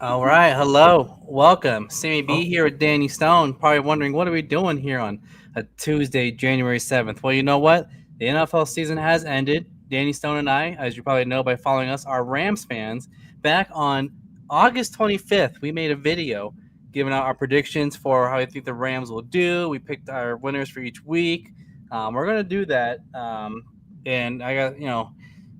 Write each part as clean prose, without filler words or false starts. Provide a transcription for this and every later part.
All right, hello, welcome. SamMeeBee here with Danny Stone. Probably wondering what are we doing here on a Tuesday, January 7th. Well, you know what? The NFL season has ended. Danny Stone and I, as you probably know by following us, are Rams fans. Back on August 25th, we made a video giving out our predictions for how I think the Rams will do. We picked our winners for each week. We're gonna do that. And I got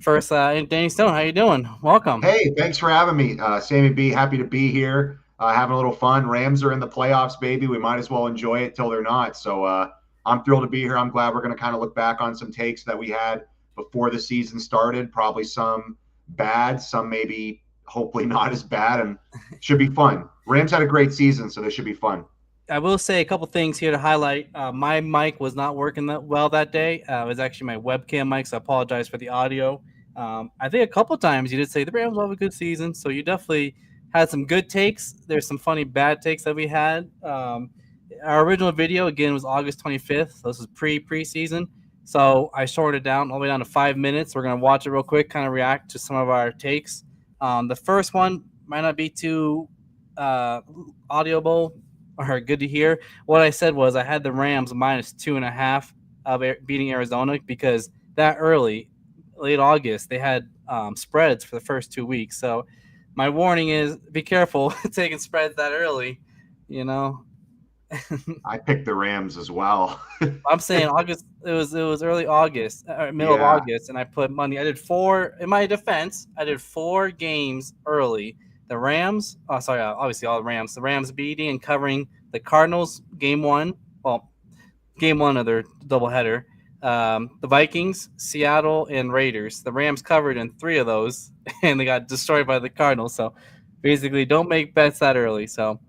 first, Danny Stone, how you doing? Welcome. Hey, thanks for having me, Sammy B. Happy to be here, having a little fun. Rams are in the playoffs, baby. We might as well enjoy it till they're not. So I'm thrilled to be here. I'm glad we're going to kind of look back on some takes that we had before the season started. Probably some bad, some maybe hopefully not as bad, and should be fun. Rams had a great season, so this should be fun. I will say a couple things here to highlight. My mic was not working that well that day. It was actually my webcam mic, so I apologize for the audio. I think a couple times you did say the Rams will have a good season, so you definitely had some good takes. There's some funny bad takes that we had. Our original video again was August 25th. So this is preseason. So I shorted it down all the way down to 5 minutes. We're gonna watch it real quick, kind of react to some of our takes. The first one might not be too audible or good to hear. What I said was I had the Rams minus 2.5 of beating Arizona because that early, late August, they had spreads for the first 2 weeks. So my warning is be careful taking spreads that early. You know, I picked the Rams as well. I'm saying August. It was early August, middle of Yeah. August, and I put money. I did four. In my defense, I did 4 games early. The Rams. Oh, sorry. Obviously, all the Rams. The Rams beating and covering the Cardinals game one. Well, game one of their doubleheader. The Vikings, Seattle, and Raiders. The Rams covered in 3 of those, and they got destroyed by the Cardinals. So basically, don't make bets that early. So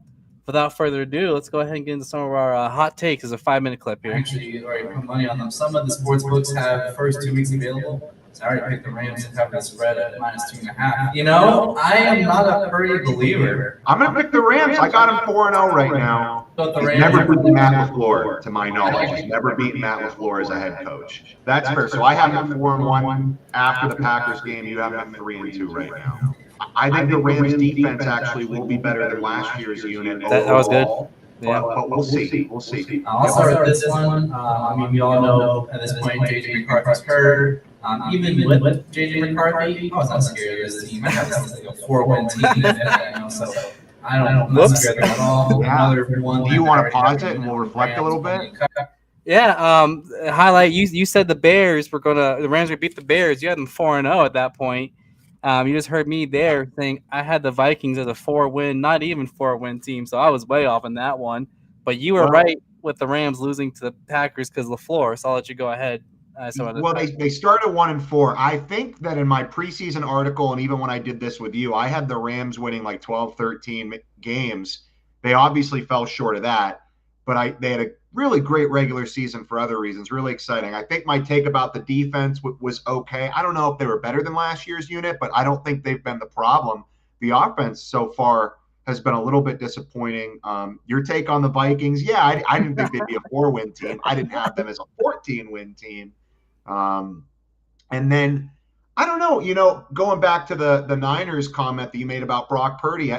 without further ado, let's go ahead and get into some of our hot takes. As a 5 minute clip here. Actually, already put money on them. Some of the sports books have the first 2 weeks available. So I already picked the Rams to cover the spread at minus 2.5. I am not a Purdy believer. I'm going to pick the Rams. I got him 4-0 right now. But the He's Rams never beaten Matt LaFleur, to my knowledge. He's never beaten Matt LaFleur as a head coach. That's fair. So I have him 4-1 after the Packers game. You have him 3-2 right now. I think the Rams defense actually will be better than last year's unit. That was good. Yeah. But we'll see. We'll see. I'll start with this one. We all know at this point J.J. McCarthy's hurt. Even with J.J. McCarthy, I was not scared of this team. I have this like a 4-win team. So I'm not scared of them at all. Yeah. Do you want to pause it and we'll reflect a little bit? Yeah. Highlight. You said the Rams were gonna beat the Bears. You had them 4-0 at that point. You just heard me there saying I had the Vikings as a 4-win, not even 4-win team, so I was way off on that one. But you were right with the Rams losing to the Packers because LaFleur. So I'll let you go ahead. Well, they started 1-4. I think that in my preseason article, and even when I did this with you, I had the Rams winning like 12, 13 games. They obviously fell short of that, but they had a really great regular season for other reasons. Really exciting. I think my take about the defense was okay. I don't know if they were better than last year's unit, but I don't think they've been the problem. The offense so far has been a little bit disappointing. Your take on the Vikings? Yeah, I didn't think they'd be a 4-win team. I didn't have them as a 14-win team. And then I don't know, going back to the Niners comment that you made about Brock Purdy,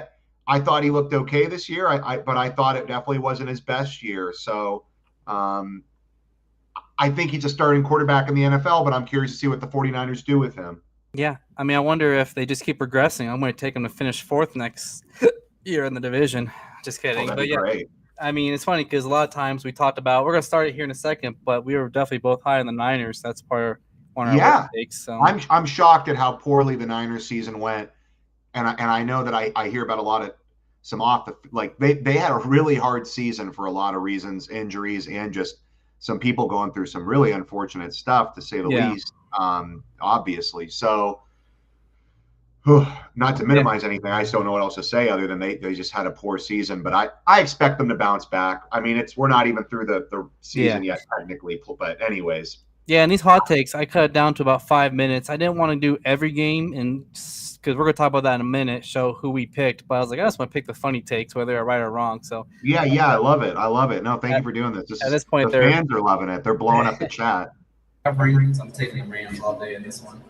I thought he looked okay this year, but I thought it definitely wasn't his best year. So I think he's a starting quarterback in the NFL, but I'm curious to see what the 49ers do with him. Yeah, I wonder if they just keep progressing. I'm going to take them to finish 4th next year in the division. Just kidding. But yeah, great. It's funny because a lot of times we talked about, we're going to start it here in a second, but we were definitely both high on the Niners. That's one of our takes. So. I'm shocked at how poorly the Niners season went. And I know that I hear about a lot of some they had a really hard season for a lot of reasons, injuries, and just some people going through some really unfortunate stuff, to say the least, obviously. So not to minimize anything, I just don't know what else to say other than they just had a poor season, but I expect them to bounce back. we're not even through the season yet technically, but anyways. Yeah, and these hot takes, I cut it down to about 5 minutes. I didn't want to do every game, and because we're going to talk about that in a minute, show who we picked. But I was like, I just want to pick the funny takes, whether they're right or wrong. So yeah, I love it. No, thank you for doing this. At this point, the fans are loving it. They're blowing up the chat. I'm taking the Rams all day in this one.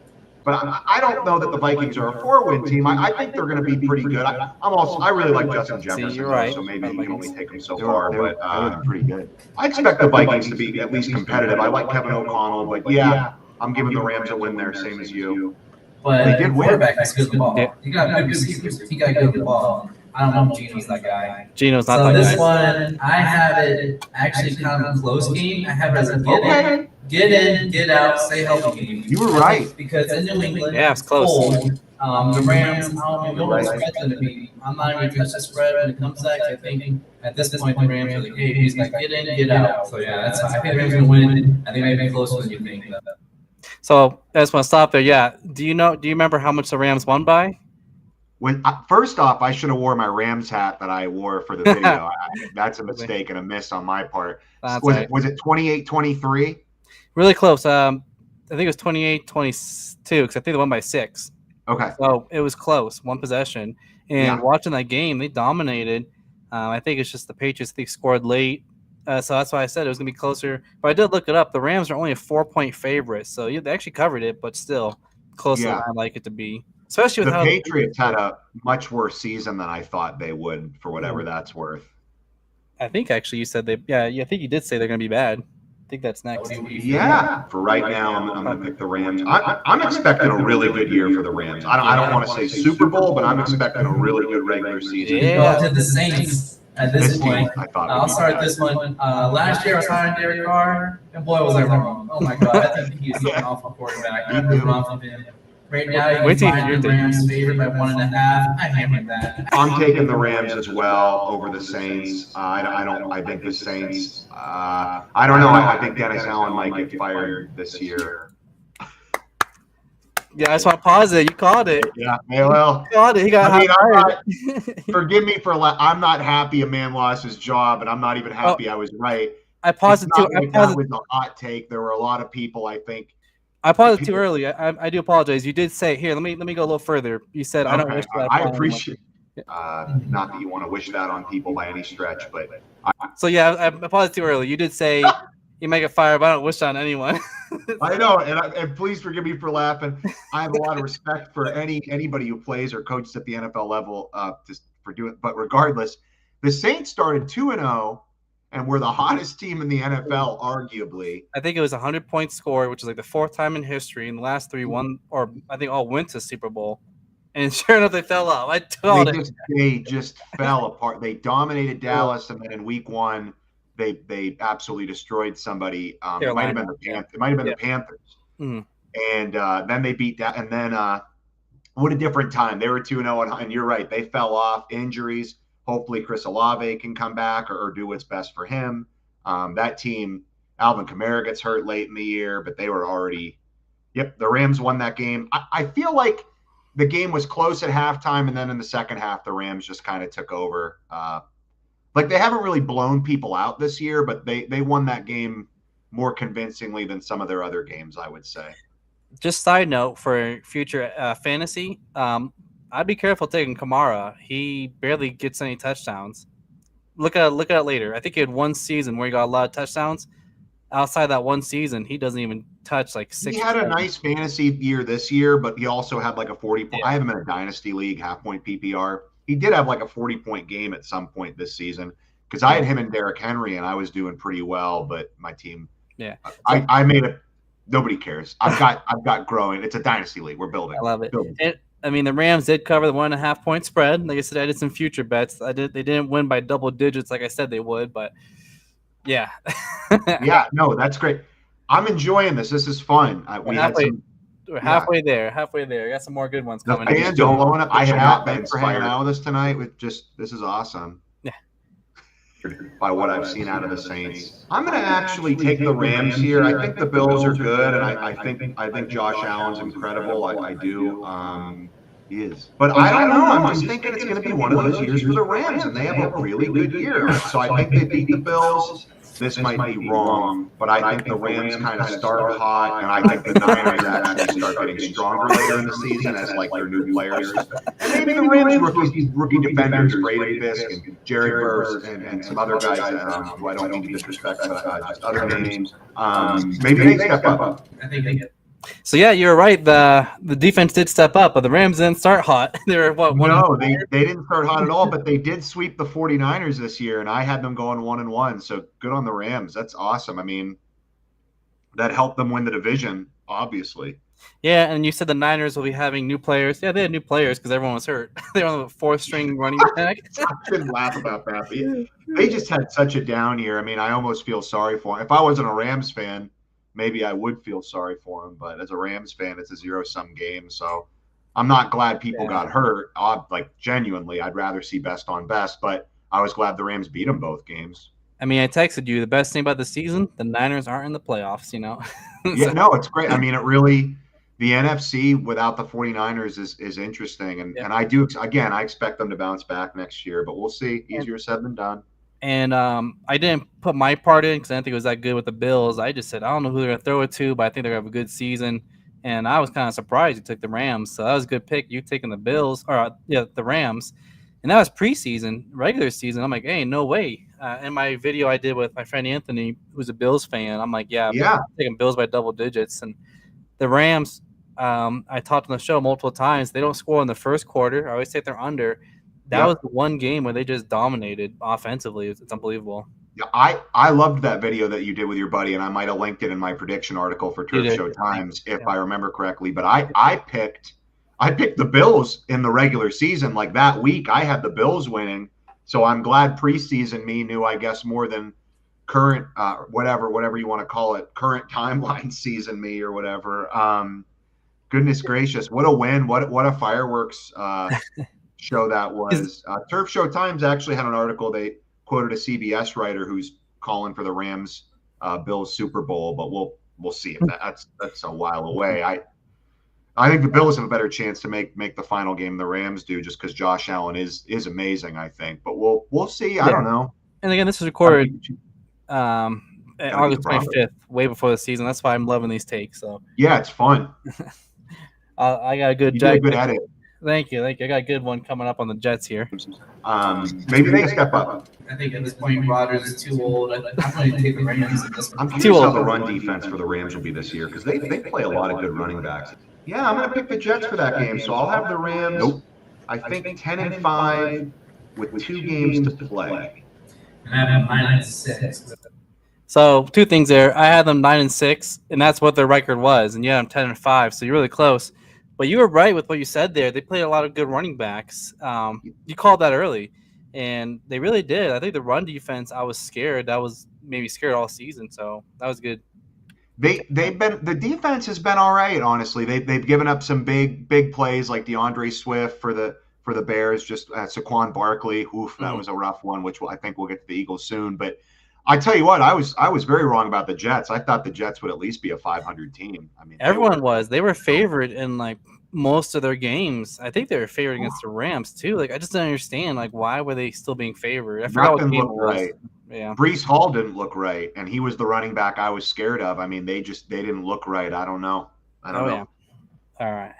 But I don't know that the Vikings are a 4-win team. I think they're going to be pretty good. I really like Justin Jefferson, you're right. so maybe he can only take them so far. But that was pretty good. I expect the Vikings to be at least competitive. I like Kevin O'Connell, but yeah, I'm giving the Rams a win there, same as you. But they did win. Quarterback is good with the ball. You got good receivers. He got good with the ball. I don't know if Geno's that guy. Geno's not that guy. So this one, I have it actually kind of a close game. I have it as a get in, get out, stay healthy game. You were right. Because in New England, it's close. Cold, the Rams, I don't know what the spread's going to be. I'm not even going to touch the spread when it comes to that. I think at this point, the Rams are like, hey, he's like, get in, get out. So yeah, that's fine. I think the Rams are going to win. I think maybe closer than you think. So I just want to stop there. Yeah. Do you remember how much the Rams won by? First off, I should have wore my Rams hat that I wore for the video. That's a mistake and a miss on my part. Was it 28-23? Really close. I think it was 28-22 because I think they won by 6. Okay. So it was close, one possession. And watching that game, they dominated. I think it's just the Patriots, they scored late. So that's why I said it was going to be closer. But I did look it up. The Rams are only a 4-point favorite. So they actually covered it, but still closer than I'd like it to be. Especially with the Patriots had a much worse season than I thought they would, for whatever that's worth. I think actually you said I think you did say they're going to be bad. I think that's next. Yeah. For right now, I'm going to pick the Rams. I'm expecting a really good year for the Rams. I don't want to say Super Bowl, but I'm expecting a really good regular season. Yeah. To the Saints at this point. I'll start this one. Last year I was hiring Derek Carr, and boy was I wrong. Oh my God, I think he's an awful quarterback. I moved on from him. Right now, you can find the Rams favored by 1.5. I hammered that. I'm taking the Rams as well over the Saints. I think the Saints. I don't know. I think Dennis Allen might get fired this year. Yeah, I just want to pause it. You called it. Yeah, well, you called it. He got fired. Forgive me for I'm not happy a man lost his job, and I'm not even happy I was right. I paused it too. That was a hot take. There were a lot of people, I think. I paused it too early. I do apologize. You did say here. Let me go a little further. You said I don't wish that. I appreciate. Not that you want to wish that on people by any stretch, but. So yeah, I paused too early. You did say you may get fired, but I don't wish that on anyone. I know, and please forgive me for laughing. I have a lot of respect for anybody who plays or coaches at the NFL level, just for doing. But regardless, the Saints started 2-0. And we're the hottest team in the NFL, arguably. I think it was a 100-point score, which is like the 4th time in history. And the last 3 won, or I think all went to Super Bowl. And sure enough, they fell off. They just fell apart. They dominated Dallas, and then in Week 1, they absolutely destroyed somebody. It might have been the Panthers. Mm-hmm. And then they beat that. And then what a different time. They were 2-0, and you're right. They fell off. Injuries. Hopefully Chris Olave can come back or do what's best for him. That team, Alvin Kamara gets hurt late in the year, but they were already – the Rams won that game. I feel like the game was close at halftime, and then in the second half, the Rams just kind of took over. They haven't really blown people out this year, but they won that game more convincingly than some of their other games, I would say. Just side note for future fantasy I'd be careful taking Kamara. He barely gets any touchdowns. Look at it later. I think he had one season where he got a lot of touchdowns. Outside that one season, he doesn't even touch like 6. He had a nice fantasy year this year, but he also had like a 40-point. I have him in a dynasty league, half-point PPR. He did have like a 40-point game at some point this season because I had him and Derrick Henry, and I was doing pretty well. But my team, I made it. Nobody cares. I've got growing. It's a dynasty league. We're building. I love it. The Rams did cover the 1.5-point spread. Like I said, I did some future bets. They didn't win by double digits like I said they would, but yeah. Yeah, no, that's great. I'm enjoying this. This is fun. We're halfway there. I got some more good ones coming. The fans are blowing up. I have not been for hanging out with us tonight. This is awesome. Yeah. By what I've seen out of the Saints, I'm going to actually take the Rams here. I think the Bills are good, and I think Josh Allen's incredible. I do. He is. But I don't know. I'm just thinking it's going to be one of those years for the Rams, and they have a really good year. So I think they beat the Bills. This might be wrong, but I think the Rams kind of start hot, and I think the Niners actually start getting stronger later in the season as like their new players. And maybe the Rams rookie defenders, Brady Fisk and Jerry Burrs and some other guys who I don't mean to disrespect, but just other names. Maybe they step up. I think they get. So yeah, you're right. The defense did step up, but the Rams didn't start hot. They were what? No, they didn't start hot at all, but they did sweep the 49ers this year, and I had them going 1-1. So good on the Rams. That's awesome. I mean, that helped them win the division, obviously. Yeah, and you said the Niners will be having new players. Yeah, they had new players because everyone was hurt. They were on the fourth string running back. I shouldn't laugh about that. They just had such a down year. I mean, I almost feel sorry for them. If I wasn't a Rams fan, maybe I would feel sorry for them. But as a Rams fan, it's a zero-sum game. So I'm not glad people got hurt. Like, genuinely, I'd rather see best on best. But I was glad the Rams beat them both games. I mean, I texted you the best thing about the season: the Niners aren't in the playoffs. Yeah, no, it's great. I mean, it really – the NFC without the 49ers is interesting. And I do – again, I expect them to bounce back next year. But we'll see. Easier said than done. And I didn't put my part in because I didn't think it was that good with the Bills. I just said, I don't know who they're going to throw it to, but I think they're going to have a good season. And I was kind of surprised you took the Rams. So that was a good pick. You taking the Bills – or, the Rams. And that was preseason, regular season. I'm like, hey, no way. In my video I did with my friend Anthony, who's a Bills fan, I'm like, I'm taking Bills by double digits. And the Rams, I talked on the show multiple times. They don't score in the first quarter. I always say they're under. That was the one game where they just dominated offensively. It's unbelievable. Yeah, I loved that video that you did with your buddy, and I might have linked it in my prediction article for Turf Show Times, if I remember correctly. But I picked the Bills in the regular season. Like that week, I had the Bills winning. So I'm glad preseason me knew, I guess, more than current, whatever you want to call it, current timeline season me or whatever. Goodness gracious, what a win! What a fireworks show that was. Turf Show Times actually had an article. They quoted a CBS writer who's calling for the Rams Bills Super Bowl, but we'll see if that's a while away. I think the Bills have a better chance to make the final game than the Rams do, just because Josh Allen is amazing, I think. But we'll see. I don't know. And again, this was recorded August 25th, way before the season. That's why I'm loving these takes. So yeah, it's fun. I got a good good edit. Thank you. I got a good one coming up on the Jets here. Maybe they step up. I think at this point, Rodgers is too old. I'm going to take the Rams at this point. I'm curious how the run defense for the Rams will be this year, because they play a lot of good running backs. Yeah, I'm going to pick the Jets for that game, so I'll have the Rams. Nope. I think 10-5 with 2 games to play. And I have 9-6. So 2 things there. I had them 9-6, and that's what their record was. And you had them 10-5, so you're really close. But you were right with what you said there. They played a lot of good running backs. You called that early, and they really did. I think the run defense, I was scared. I was maybe scared all season, so that was good. The defense has been all right, honestly. They've given up some big plays like DeAndre Swift for the Bears, just Saquon Barkley. That was a rough one, which I think we'll get to the Eagles soon. But I tell you what, I was very wrong about the Jets. I thought the Jets would at least be a 500 team. I mean, everyone was. They were favored in like most of their games. I think they were favored against the Rams too. Like I just don't understand. Like why were they still being favored? I forgot what game it was. Right. Yeah. Breece Hall didn't look right, and he was the running back I was scared of. I mean, they didn't look right. I don't know. Yeah. All right.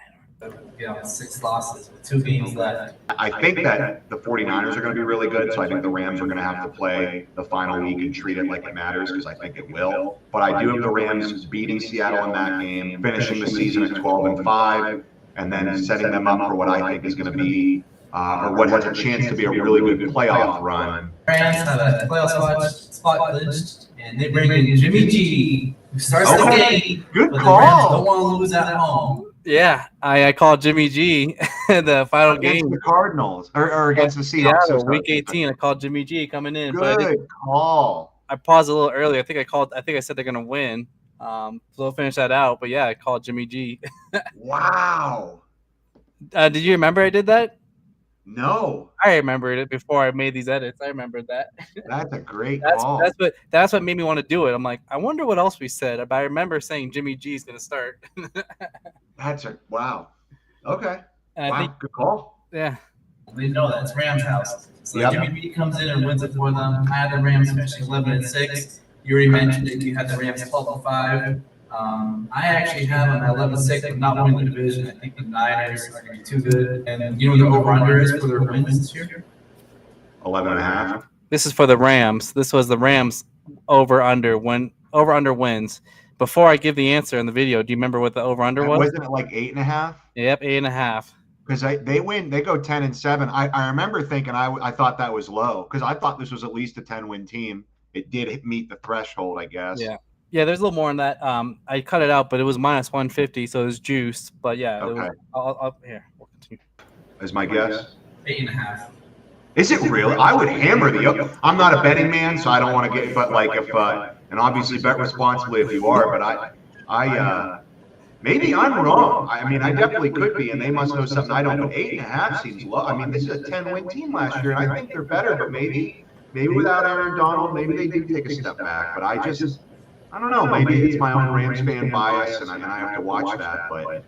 6 losses with 2 games left. I think that the 49ers are going to be really good, so I think the Rams are going to have to play the final week and treat it like it matters, because I think it will. But I do have the Rams beating Seattle in that game, finishing the season at 12-5, and then setting them up for what I think is going to be or what has a chance to be a really good playoff run. Rams have a playoff spot clinched, and they bring in Jimmy G, who starts the game. Good call. The Rams don't want to lose at home. Yeah, I called Jimmy G the final game. The Cardinals or against the Seahawks. Yeah, week 18. I called Jimmy G coming in. Good call. I paused a little early. I think I said they're gonna win. So we'll finish that out. But yeah, I called Jimmy G. Wow. Did you remember I did that? No. I remembered it before I made these edits. I remembered that. That's a great call. That's what made me want to do it. I'm like, I wonder what else we said. But I remember saying Jimmy G is gonna start. Wow. Okay. And I think, good call. Yeah. They know that's Rams' house. So Jimmy G comes in and wins it for them. I had the Rams finishing 11-6. You already mentioned it. You had the Rams 12-5. I actually have them at 11-6, but not winning the division. I think the Niners are going to be too good. And you know what the over-under is for their wins this year? 11.5. This is for the Rams. This was the Rams over-under wins. before I give the answer in the video, do you remember what the over-under was? Wasn't it like 8.5? Yep, 8.5. Because they go 10-7. I remember thinking I thought that was low because I thought this was at least a 10-win team. It did meet the threshold, I guess. Yeah, there's a little more on that. I cut it out, but it was minus 150, so it was juiced. But yeah, okay. Here, we'll continue. As my guess, 8.5. Is it really? I would hammer the. I'm not a betting man, so I don't want to get. But like if and obviously bet responsibly if you are. But I maybe I'm wrong. I mean, I definitely could be, and they must know something I don't. But 8.5 seems low. I mean, this is a 10-win team last year, and I think they're better. But maybe without Aaron Donald, maybe they do take a step back. But I don't know. Maybe it's my own Rams fan bias, and I have to watch that. But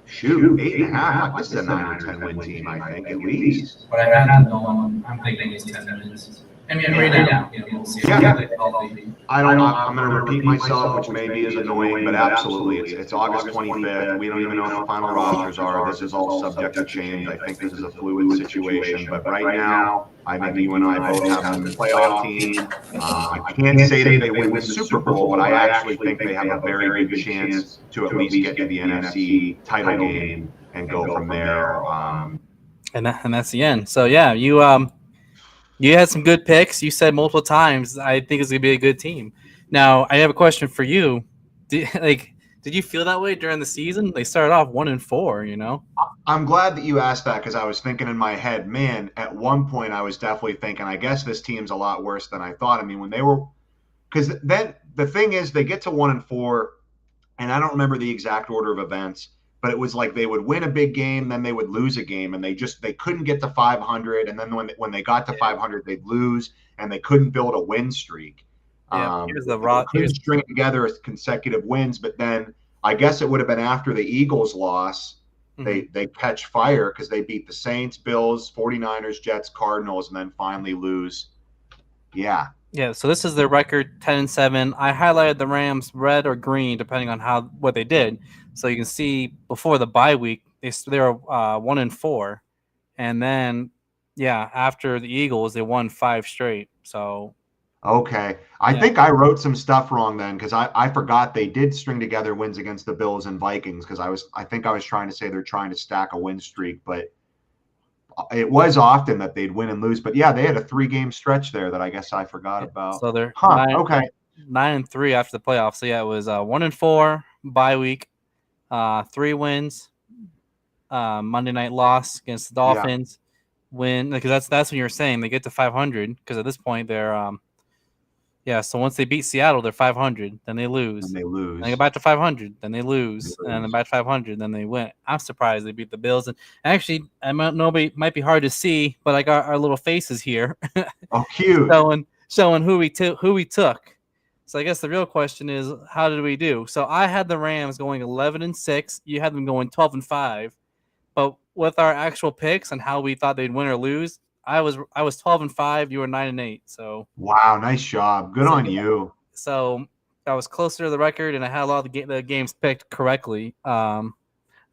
shoot, 8.5. This is a 9 or 10-win team, I think, at least. But I have them going. I'm thinking it's 10 wins. I mean, right now, we'll see. I don't know. I'm going to repeat myself, which maybe is annoying, but absolutely, it's August 25th. We don't even know what the final rosters are. This is all subject to change. I think this is a fluid situation, but right now, I think you and I both have them in the playoff team. I can't say that they win the Super Bowl, but I actually think they have a very good chance to at least get to the NFC title game and go from there. And that's the end. So yeah, you had some good picks. You said multiple times, I think it's going to be a good team. Now, I have a question for you. Did you feel that way during the season? They started off 1-4, you know? I'm glad that you asked that because I was thinking in my head, man, at one point I was definitely thinking, I guess this team's a lot worse than I thought. I mean, when they were – because then the thing is they get to 1-4, and I don't remember the exact order of events, but it was like they would win a big game, then they would lose a game, and they couldn't get to 500. And then when they got to 500, they'd lose, and they couldn't build a win streak. Yeah, they couldn't string together as consecutive wins. But then I guess it would have been after the Eagles loss, they catch fire because they beat the Saints, Bills, 49ers, Jets, Cardinals, and then finally lose. Yeah. Yeah, so this is their record, 10-7. I highlighted the Rams red or green, depending on what they did. So you can see before the bye week, they were 1-4, and then after the Eagles, they won 5 straight. So okay, I think I wrote some stuff wrong then because I forgot they did string together wins against the Bills and Vikings because I think I was trying to say they're trying to stack a win streak, but it was often that they'd win and lose. But yeah, they had a 3-game stretch there that I guess I forgot about. So they're 9-3 after the playoffs. So yeah, it was 1-4 bye week, 3 wins, Monday night loss against the Dolphins, win because that's when you were saying they get to 500 because at this point they're so once they beat Seattle, they're 500, then they lose. And they lose. Then they go back to 500, then they lose. And then back to 500, then they win. I'm surprised they beat the Bills. And actually, it might be hard to see, but I got our little faces here. Oh, cute. Showing who we took. So I guess the real question is, how did we do? So I had the Rams going 11-6. You had them going 12-5. But with our actual picks and how we thought they'd win or lose, I was 12-5. You were 9-8. So wow, nice job. Good on you. So I was closer to the record, and I had a lot of the games picked correctly.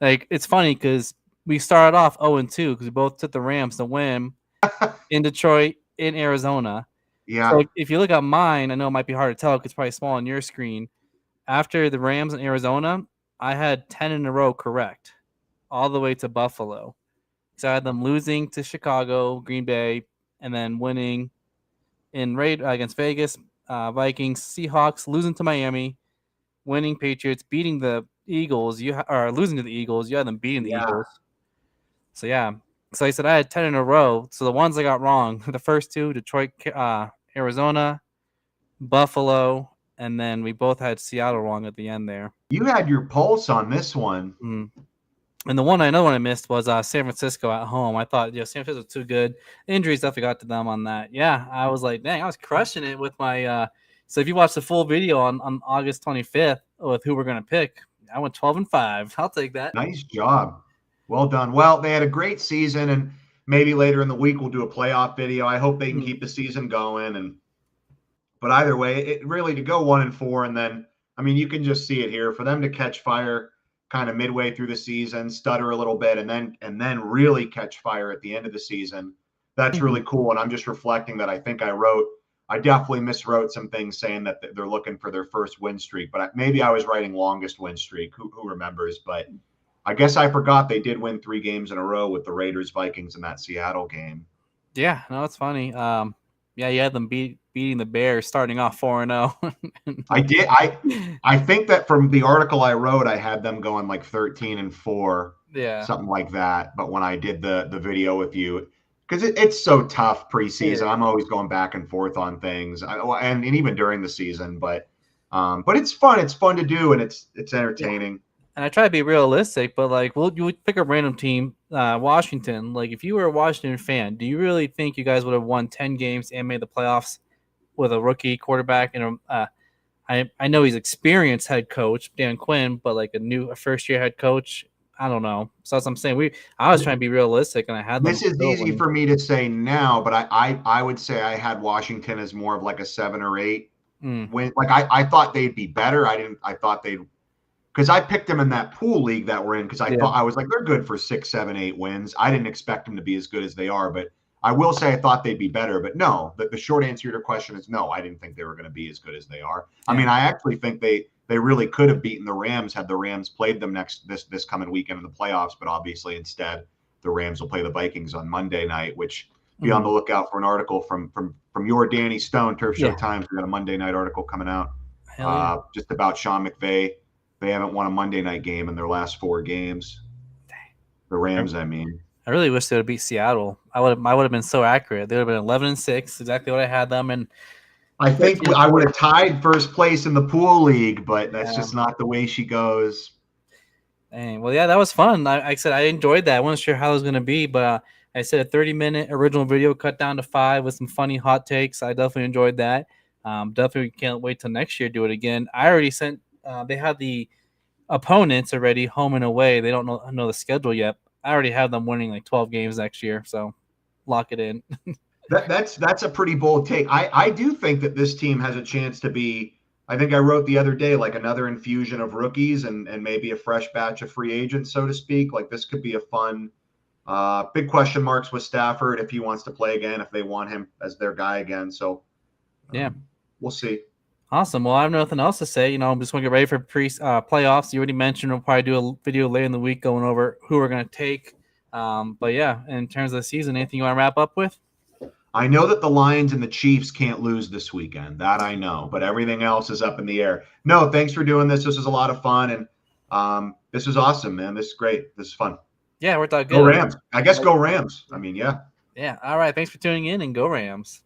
It's funny because we started off 0-2 because we both took the Rams to win in Detroit, in Arizona. Yeah. So if you look at mine, I know it might be hard to tell because it's probably small on your screen. After the Rams in Arizona, I had 10 in a row correct, all the way to Buffalo. So I had them losing to Chicago, Green Bay, and then winning against Vegas, Vikings, Seahawks, losing to Miami, winning Patriots, beating the Eagles. Losing to the Eagles. You had them beating the Eagles. So yeah. So I said I had 10 in a row. So the ones I got wrong, the first 2, Detroit, Arizona, Buffalo, and then we both had Seattle wrong at the end there. You had your pulse on this one. Mm-hmm. And the one I missed was San Francisco at home. I thought, San Francisco was too good. Injuries definitely got to them on that. Yeah, I was like, dang, I was crushing it with my so if you watch the full video on August 25th with who we're going to pick, I went 12-5. I'll take that. Nice job. Well done. Well, they had a great season, and maybe later in the week we'll do a playoff video. I hope they can keep the season going. But either way, it really to go 1-4, and then, I mean, you can just see it here. For them to catch fire kind of midway through the season, stutter a little bit, and then really catch fire at the end of the season. That's really cool. And I'm just reflecting that I think I wrote I definitely miswrote some things saying that they're looking for their first win streak, but maybe I was writing longest win streak. Who remembers? But I guess I forgot they did win 3 games in a row with the Raiders, Vikings, and that Seattle game. Yeah, no, it's funny. Yeah, you had them beating the Bears, starting off 4-0. I did. I think that from the article I wrote, I had them going like 13-4, something like that. But when I did the video with you, because it's so tough preseason, I'm always going back and forth on things, and even during the season. But it's fun. It's fun to do, and it's entertaining. Yeah. And I try to be realistic, but like, you would pick a random team, Washington. Like, if you were a Washington fan, do you really think you guys would have won 10 games and made the playoffs with a rookie quarterback? And I know he's experienced head coach Dan Quinn, but like a first year head coach, I don't know. So that's what I'm saying. I was trying to be realistic, and I had them. This is easy for me to say now, but I would say I had Washington as more of like a 7 or 8 win. Like I thought they'd be better. I thought they'd. Because I picked them in that pool league that we're in, because I thought I was like, they're good for 6, 7, 8 wins. I didn't expect them to be as good as they are, but I will say I thought they'd be better. But no, the short answer to your question is no, I didn't think they were going to be as good as they are. Yeah. I mean, I actually think they really could have beaten the Rams had the Rams played them this coming weekend in the playoffs. But obviously, instead, the Rams will play the Vikings on Monday night, which be on the lookout for an article from your Danny Stone, Turf Show Times. We got a Monday night article coming out just about Sean McVay. They haven't won a Monday night game in their last 4 games. Dang. The Rams, I mean. I really wish they would beat Seattle. I would have been so accurate. They would have been 11-6, exactly what I had them. And I think I would have tied first place in the pool league, but that's just not the way she goes. Dang. Well, yeah, that was fun. I said I enjoyed that. I wasn't sure how it was going to be, but I said a 30-minute original video cut down to 5 with some funny hot takes. I definitely enjoyed that. Definitely can't wait till next year to do it again. I already sent. They have the opponents already home and away. They don't know the schedule yet. I already have them winning like 12 games next year, so lock it in. That's a pretty bold take. I do think that this team has a chance to be. I think I wrote the other day like another infusion of rookies and maybe a fresh batch of free agents, so to speak. Like this could be a fun. Big question marks with Stafford if he wants to play again, if they want him as their guy again. So we'll see. Awesome. Well, I have nothing else to say. I'm just going to get ready for playoffs. You already mentioned we'll probably do a video later in the week going over who we're going to take. But yeah, in terms of the season, anything you want to wrap up with? I know that the Lions and the Chiefs can't lose this weekend. That I know, but everything else is up in the air. No, thanks for doing this. This was a lot of fun, and this was awesome, man. This is great. This is fun. Yeah, we're talking good. Go Rams. I guess go Rams. I mean, yeah. Yeah. All right. Thanks for tuning in, and go Rams.